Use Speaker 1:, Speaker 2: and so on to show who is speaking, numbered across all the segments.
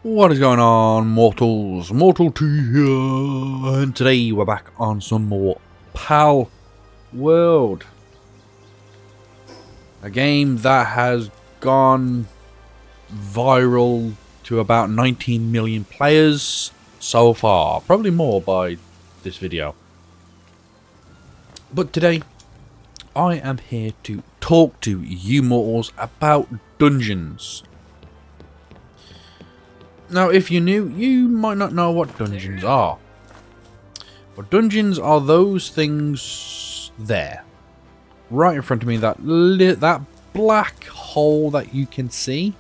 Speaker 1: What is going on, mortals? Mortal T here, and today we're back on some more Palworld, a game that has gone viral to about 19 million players so far, probably more by this video. But today, I am here to talk to you mortals about dungeons. Now, if you're new, you might not know what dungeons are. But dungeons are those things there, right in front of me, that black hole that you can see.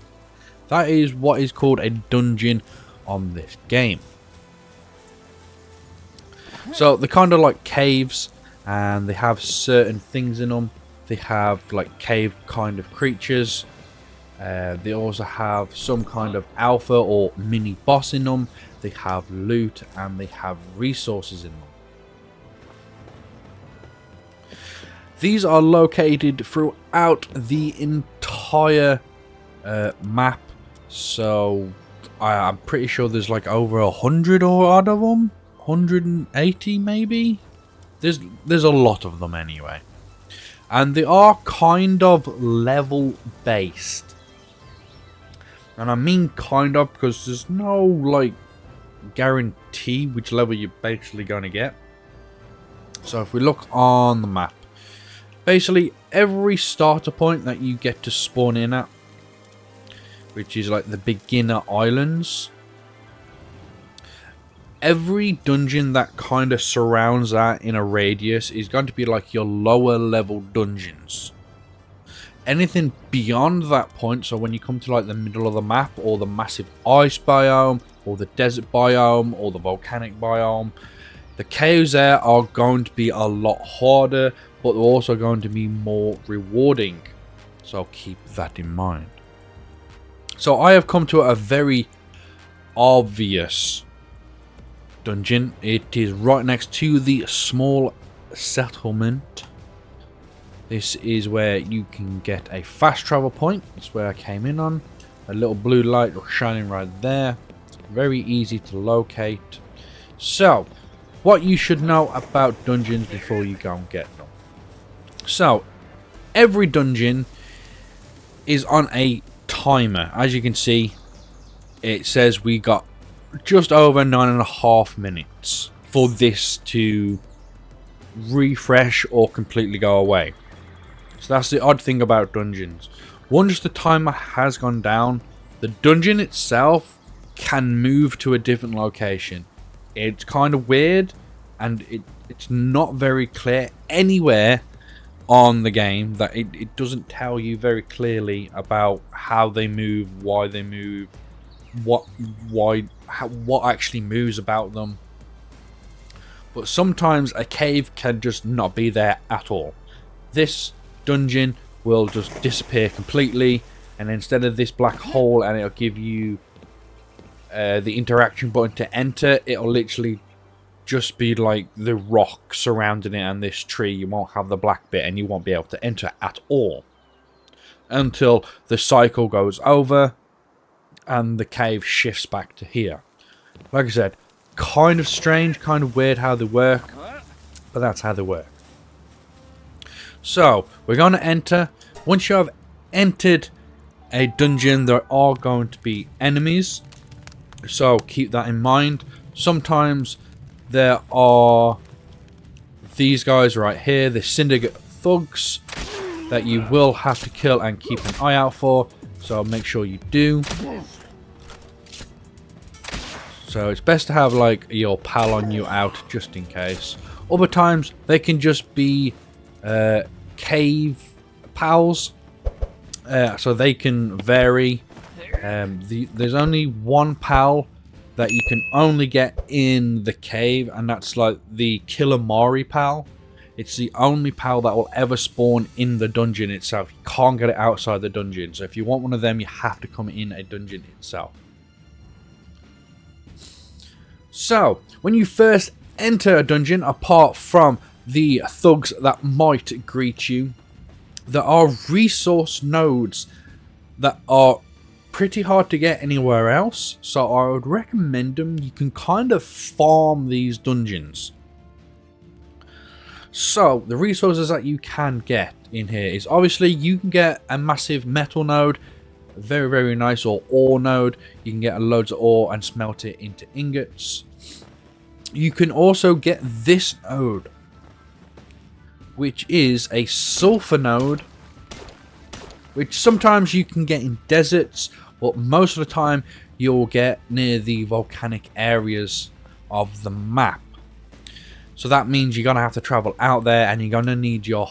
Speaker 1: That is what is called a dungeon on this game. So they're kind of like caves, and they have certain things in them. They have like cave kind of creatures. They also have some kind of alpha or mini boss in them. They have loot and they have resources in them. These are located throughout the entire map. So I'm pretty sure there's like over 100 or odd of them. 180 maybe. There's a lot of them anyway. And they are kind of level based. And I mean kind of because there's no like guarantee which level you're basically going to get. So if we look on the map, basically every starter point that you get to spawn in at, which is like the beginner islands, every dungeon that kind of surrounds that in a radius is going to be like your lower level dungeons. Anything beyond that point, so when you come to like the middle of the map, or the massive ice biome, or the desert biome, or the volcanic biome, the caves there are going to be a lot harder, but they're also going to be more rewarding. So keep that in mind. So I have come to a very obvious dungeon. It is right next to the small settlement. This is where you can get a fast travel point. That's where I came in on. A little blue light shining right there. Very easy to locate. So, what you should know about dungeons before you go and get them. So, every dungeon is on a timer. As you can see, it says we got just over 9.5 minutes for this to refresh or completely go away. So that's the odd thing about dungeons. Once the timer has gone down, the dungeon itself can move to a different location. It's kind of weird, and it's not very clear anywhere on the game that it doesn't tell you very clearly about how they move, why they move, what actually moves about them. But sometimes a cave can just not be there at all. This dungeon will just disappear completely, and instead of this black hole, and it'll give you the interaction button to enter, it'll literally just be like the rock surrounding it and this tree. You won't have the black bit, and you won't be able to enter at all until the cycle goes over and the cave shifts back to here. Like I said, kind of strange, kind of weird how they work, but that's how they work. So, we're going to enter. Once you have entered a dungeon, there are going to be enemies. So, keep that in mind. Sometimes there are these guys right here, the syndicate thugs, that you will have to kill and keep an eye out for. So, make sure you do. So, it's best to have like your pal on you out just in case. Other times, they can just be cave pals, so they can vary. There's only one pal that you can only get in the cave, and that's like the Killamari pal. It's the only pal that will ever spawn in the dungeon itself. You can't get it outside the dungeon, so if you want one of them, you have to come in a dungeon itself. So when you first enter a dungeon, apart from the thugs that might greet you, there are resource nodes that are pretty hard to get anywhere else, so I would recommend them. You can kind of farm these dungeons. So the resources that you can get in here is obviously you can get a massive metal node, very, very nice, or ore node. You can get loads of ore and smelt it into ingots. You can also get this node, which is a sulfur node, which sometimes you can get in deserts, but most of the time you'll get near the volcanic areas of the map. So that means you're going to have to travel out there, and you're going to need your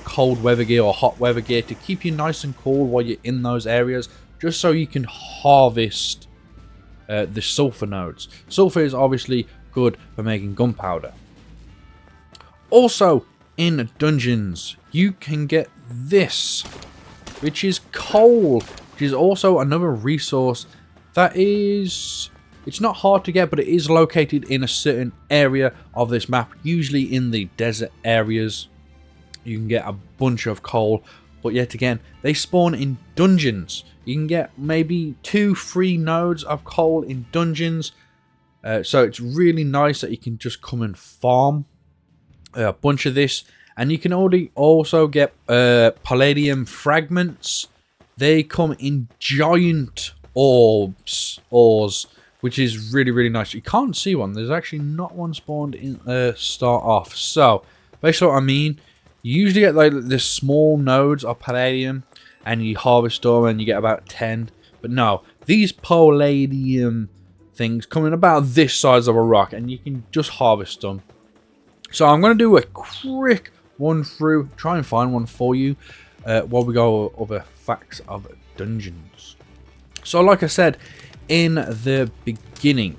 Speaker 1: cold weather gear or hot weather gear to keep you nice and cool while you're in those areas, just so you can harvest the sulfur nodes. Sulfur is obviously good for making gunpowder. Also, in dungeons, you can get this, which is coal, which is also another resource that is, it's not hard to get, but it is located in a certain area of this map, usually in the desert areas. You can get a bunch of coal, but yet again, they spawn in dungeons. You can get maybe 2-3 nodes of coal in dungeons, so it's really nice that you can just come and farm a bunch of this. And you can also get palladium fragments. They come in giant ores, which is really, really nice. You can't see one. There's actually not one spawned in start off. So basically what I mean, you usually get like the small nodes of palladium, and you harvest them and you get about 10. But no, these palladium things come in about this size of a rock, and you can just harvest them. So I'm going to do a quick one through, try and find one for you while we go over facts of dungeons. So like I said in the beginning,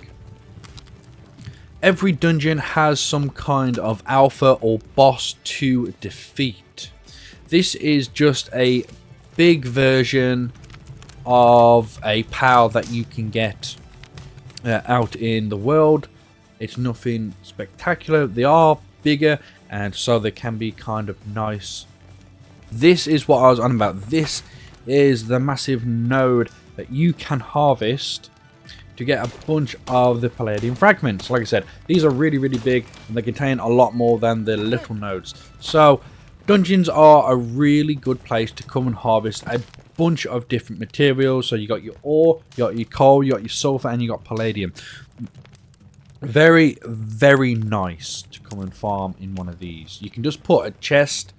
Speaker 1: every dungeon has some kind of alpha or boss to defeat. This is just a big version of a pal that you can get out in the world. It's nothing spectacular. They are bigger, and so they can be kind of nice. This is what I was on about. This is the massive node that you can harvest to get a bunch of the palladium fragments. Like I said, these are really, really big, and they contain a lot more than the little nodes. So dungeons are a really good place to come and harvest a bunch of different materials. So you got your ore, you got your coal, you got your sulfur, and you got palladium. Very, very nice to come and farm in one of these. You can just put a chest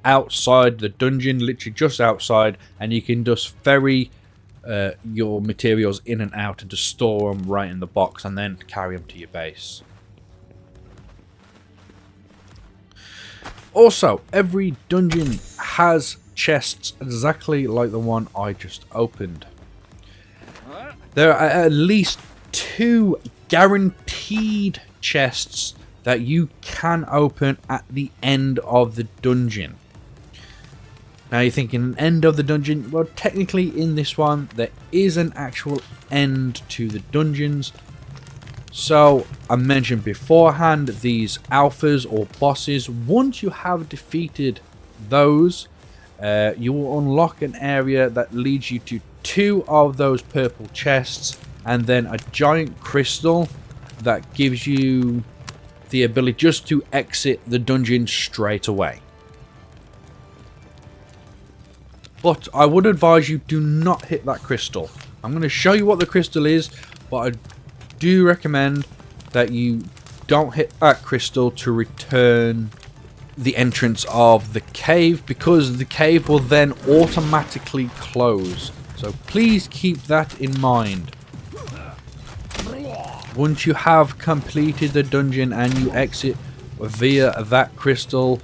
Speaker 1: outside the dungeon, literally just outside, and you can just ferry your materials in and out and just store them right in the box and then carry them to your base. Also, every dungeon has chests exactly like the one I just opened. There are at least 2 guaranteed chests that you can open at the end of the dungeon. Now you're thinking, an end of the dungeon? Well, technically in this one there is an actual end to the dungeons. So I mentioned beforehand, these alphas or bosses, once you have defeated those, you will unlock an area that leads you to 2 of those purple chests, and then a giant crystal that gives you the ability just to exit the dungeon straight away. But I would advise you do not hit that crystal. I'm going to show you what the crystal is, but I do recommend that you don't hit that crystal to return the entrance of the cave, because the cave will then automatically close. So please keep that in mind. Once you have completed the dungeon and you exit via that crystal,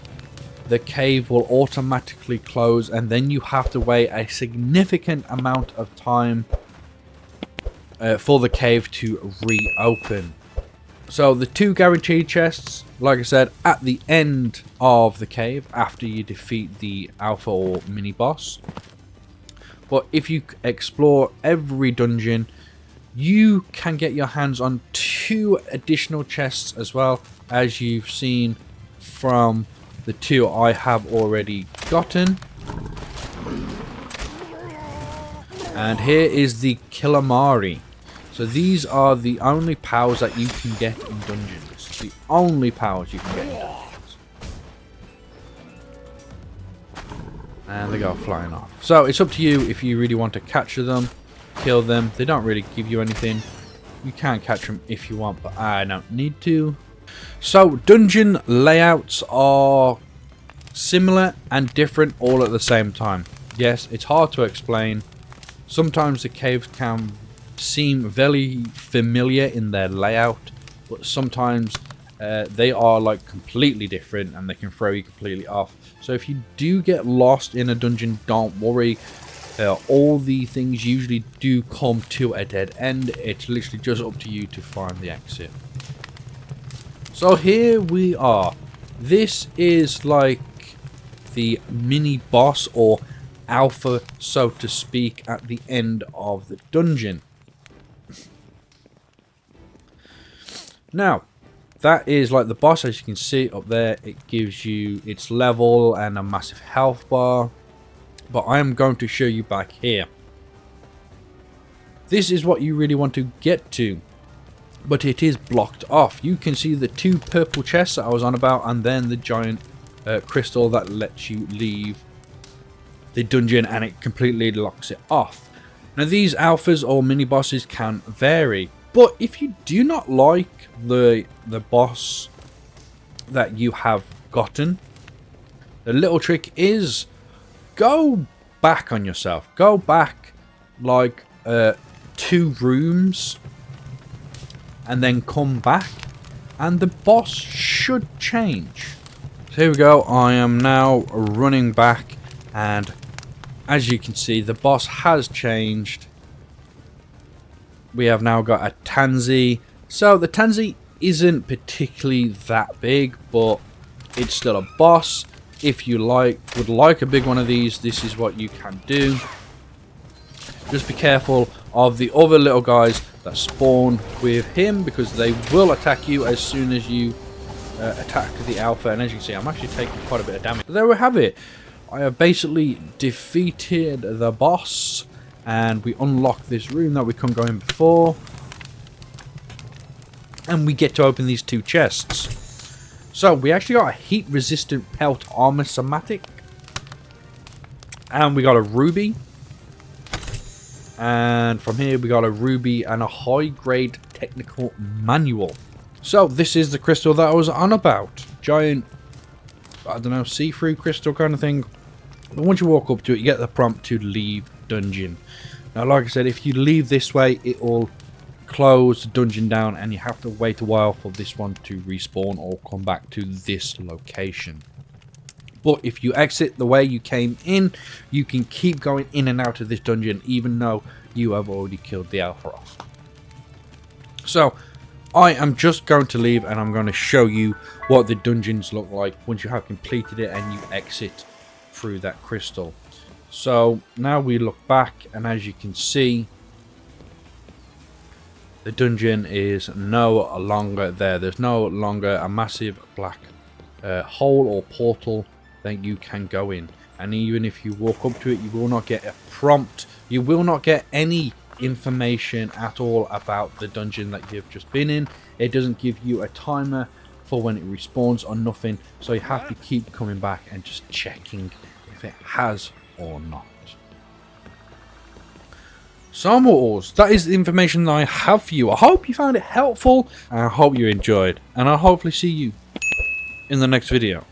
Speaker 1: the cave will automatically close, and then you have to wait a significant amount of time for the cave to reopen. So the 2 guaranteed chests, like I said, at the end of the cave after you defeat the alpha or mini boss. But if you explore every dungeon, you can get your hands on 2 additional chests as well, as you've seen from the 2 I have already gotten. And here is the Killamari. So these are the only powers that you can get in dungeons. The only powers you can get in dungeons. And they go flying off. So it's up to you if you really want to capture them, kill them. They don't really give you anything. You can catch them if you want, but I don't need to. So dungeon layouts are similar and different all at the same time. Yes, it's hard to explain. Sometimes the caves can seem very familiar in their layout, but sometimes they are like completely different and they can throw you completely off. So if you do get lost in a dungeon, don't worry. All the things usually do come to a dead end. It's literally just up to you to find the exit. So here we are. This is like the mini boss or alpha, so to speak, at the end of the dungeon. Now, that is like the boss. As you can see up there, it gives you its level and a massive health bar. But I am going to show you back here. This is what you really want to get to, but it is blocked off. You can see the 2 purple chests that I was on about, and then the giant crystal that lets you leave the dungeon, and it completely locks it off. Now these alphas or mini bosses can vary, but if you do not like the boss that you have gotten, the little trick is go back on yourself. Go back like 2 rooms and then come back and the boss should change. So here we go. I am now running back, and as you can see, the boss has changed. We have now got a Tansy. So the Tansy isn't particularly that big, but it's still a boss. If you would like a big one of these, this is what you can do. Just be careful of the other little guys that spawn with him, because they will attack you as soon as you attack the alpha. And as you can see, I'm actually taking quite a bit of damage. So there we have it. I have basically defeated the boss, and we unlock this room that we couldn't go in before, and we get to open these 2 chests. So we actually got a heat resistant pelt armor somatic, and we got a ruby, and from here we got a ruby and a high grade technical manual. So this is the crystal that I was on about. Giant, I don't know, see-through crystal kind of thing. But once you walk up to it, you get the prompt to leave dungeon. Now, like I said, if you leave this way, it will close the dungeon down, and you have to wait a while for this one to respawn or come back to this location. But if you exit the way you came in, you can keep going in and out of this dungeon, even though you have already killed the alpha off. So I am just going to leave, and I'm going to show you what the dungeons look like once you have completed it and you exit through that crystal. So now we look back, and as you can see, the dungeon is no longer there. There's no longer a massive black hole or portal that you can go in. And even if you walk up to it, you will not get a prompt. You will not get any information at all about the dungeon that you've just been in. It doesn't give you a timer for when it respawns or nothing. So you have to keep coming back and just checking if it has or not. So mortals, that is the information that I have for you. I hope you found it helpful, and I hope you enjoyed, and I'll hopefully see you in the next video.